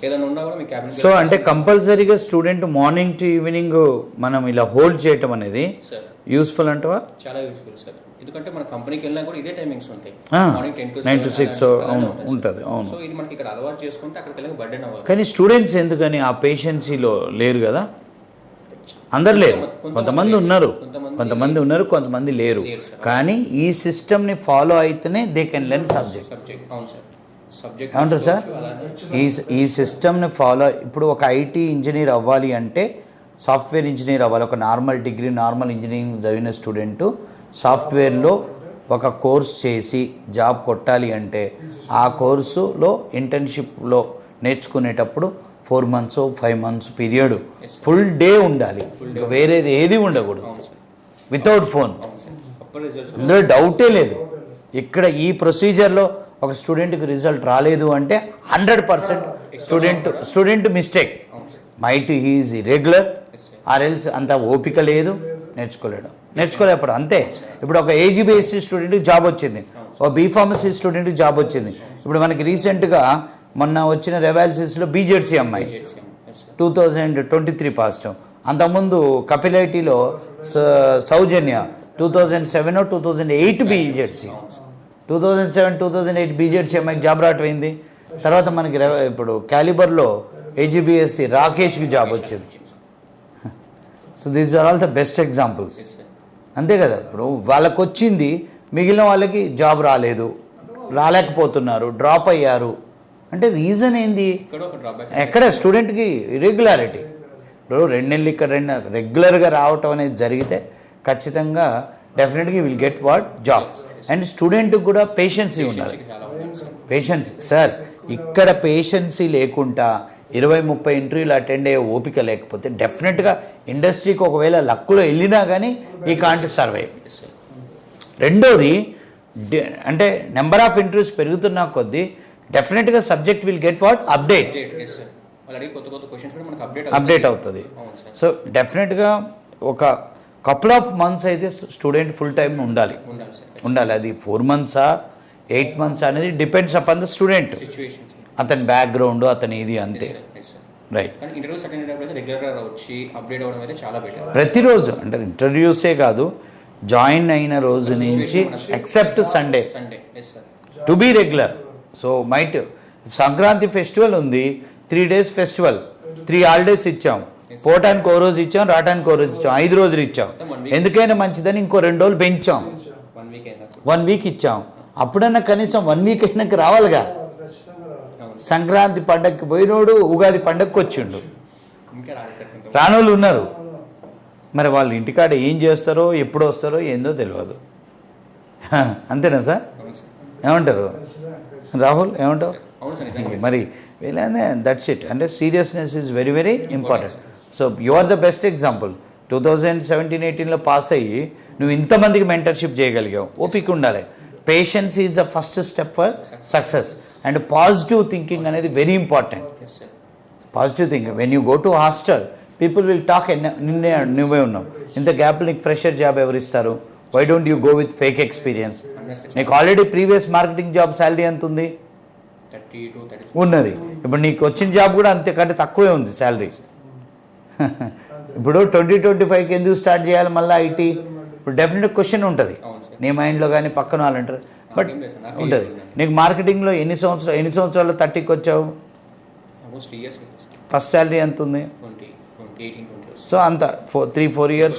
ఏదైనా ఉన్నా కూడా మీ క్యాబిన్. సో అంటే కంపల్సరీగా స్టూడెంట్ మార్నింగ్ టు ఈవినింగ్ మనం ఇలా హోల్డ్ చేయటం అనేది యూస్ఫుల్ అంటవా? చాలా యూస్ఫుల్ సార్, ఎందుకంటే మన కంపెనీకి వెళ్ళినా కూడా ఇదే టైమింగ్స్ ఉంటాయి, మార్నింగ్ 9 to 6 అవును ఉంటుంది. అవును, సో ఇది మనకి ఇక్కడ అలవాటు చేసుకుంటే అక్కడికి వెళ్ళి బర్డెన్ అవ్వాలి. కానీ స్టూడెంట్స్ ఎందుకని ఆ పేషెన్సీలో లేరు కదా? అందరు లేరు, కొంతమంది ఉన్నారు, కొంతమంది లేరు. కానీ ఈ సిస్టమ్ని ఫాలో అయితేనే దే కెన్ లెర్న్ సబ్జెక్ట్. ఏమంటారు సార్? ఈ సిస్టమ్ని ఫాలో, ఇప్పుడు ఒక ఐటీ ఇంజనీర్ అవ్వాలి అంటే సాఫ్ట్వేర్ ఇంజనీర్ అవ్వాలి. ఒక నార్మల్ డిగ్రీ నార్మల్ ఇంజనీరింగ్ చదివిన స్టూడెంట్ సాఫ్ట్వేర్లో ఒక కోర్స్ చేసి జాబ్ కొట్టాలి అంటే ఆ కోర్సులో ఇంటర్న్షిప్లో నేర్చుకునేటప్పుడు 4 months 5 months period full day ఉండాలి, వేరేది ఏది ఉండకూడదు, వితౌట్ ఫోన్. అందులో డౌటే లేదు. ఇక్కడ ఈ ప్రొసీజర్లో ఒక స్టూడెంట్కి రిజల్ట్ రాలేదు అంటే 100% student mistake. Might he is irregular or else అంత ఓపిక లేదు, నేర్చుకోలేప్పుడు అంతే. ఇప్పుడు ఒక ఏజీబీఎస్సీ స్టూడెంట్కి జాబ్ వచ్చింది, ఒక బీఫార్మసీ స్టూడెంట్కి జాబ్ వచ్చింది. ఇప్పుడు మనకి రీసెంట్గా మొన్న వచ్చిన రెవాల్సిస్లో బీజెడ్సీ అమ్మాయి 2023 పాజిటివ్. అంతకుముందు కపిలైటీలో సౌజన్య 2007 or 2008 బీజెడ్సీ, 2007-2008 బీజెడ్సీ అమ్మాయికి జాబ్ రావటమైంది. తర్వాత మనకి ఇప్పుడు క్యాలిబర్లో ఏజీబీఎస్సీ రాకేష్కి జాబ్ వచ్చింది. So these are all the best examples, అంతే కదా? ఇప్పుడు వాళ్ళకు వచ్చింది, మిగిలిన వాళ్ళకి జాబ్ రాలేకపోతున్నారు, డ్రాప్ అయ్యారు అంటే రీజన్ ఏంది? ఎక్కడ స్టూడెంట్కి ఇర్రెగ్యులారిటీ. ఇప్పుడు 2 నెలలు ఇక్కడ రెగ్యులర్గా రావటం అనేది జరిగితే ఖచ్చితంగా డెఫినెట్గా will get what job. And స్టూడెంట్కి కూడా పేషెన్సీ ఉండాలి. పేషెన్సీ సార్, ఇక్కడ పేషెన్సీ లేకుండా 20-30 ఇంటర్వ్యూలు అటెండ్ అయ్యే ఓపిక లేకపోతే డెఫినెట్గా ఇండస్ట్రీకి ఒకవేళ లక్కులో వెళ్ళినా కానీ ఈ కాంట్ సర్వైవ్. రెండోది అంటే నెంబర్ ఆఫ్ ఇంటర్వ్యూస్ పెరుగుతున్న కొద్దీ డెఫినెట్గా subject will get what update అవుతుంది. సో డెఫినెట్గా ఒక కపుల్ ఆఫ్ మంత్స్ అయితే స్టూడెంట్ ఫుల్ టైం ఉండాలి. అది 4 months 8 months అనేది డిపెండ్స్ అపాన్ ద స్టూడెంట్, అతని బ్యాక్గ్రౌండ్, అతని ఇది అంతే. రైట్. ప్రతిరోజు అంటే ఇంటర్వ్యూసే కాదు, జాయిన్ అయిన రోజు నుంచి except Sunday to be regular. So might Sankranti festival ఉంది, 3 days ఫెస్టివల్, 3 holidays ఇచ్చాం. పోవటానికి 1 రోజు ఇచ్చాం, రావడానికి 1 రోజు ఇచ్చాం, 5 రోజులు ఇచ్చాం. ఎందుకైనా మంచిదని ఇంకో 2 రోజులు పెంచాం, 1 week ఇచ్చాం. అప్పుడన్నా కనీసం 1 week అయినాక రావాలిగా. సంక్రాంతి పండగకి పోయినోడు ఉగాది పండగకి వచ్చిండు, రానోళ్ళు ఉన్నారు. మరి వాళ్ళు ఇంటికాడ ఏం చేస్తారో ఎప్పుడు వస్తారో ఏందో తెలియదు. అంతేనా సార్? ఏమంటారు రాహుల్, ఏమంటావు? మరి దట్స్ ఇట్. అంటే seriousness is very very important. So you are the best example. 2017-18లో పాస్ అయ్యి నువ్వు ఇంతమందికి మెంటర్షిప్ చేయగలిగావు. ఓపిక ఉండాలి. Patience is the first step for success. And positive thinking అనేది very important. Positive thinking. When you go to hostel people will talk, నువ్వే ఉన్నావు, ఇంత గ్యాప్లో నీకు ఫ్రెషర్ జాబ్ ఎవరు ఇస్తారు? Why don't you go with fake experience? నీకు already previous marketing job salary ఎంత ఉంది? ఉన్నది. ఇప్పుడు నీకు వచ్చిన జాబ్ కూడా అంతేకంటే తక్కువే ఉంది శాలరీ. ఇప్పుడు 2025కి ఎందుకు స్టార్ట్ చేయాలి మళ్ళీ ఐటీ? ఇప్పుడు డెఫినెట్ క్వశ్చన్ ఉంటుంది నీ మైండ్లో, కానీ పక్కన వాళ్ళు అంటారు. బట్ ఉంటుంది. నీకు మార్కెటింగ్లో ఎన్ని సంవత్సరాలు 30కి వచ్చావు? ఫస్ట్ శాలరీ ఎంత ఉంది? సో అంత 3-4 years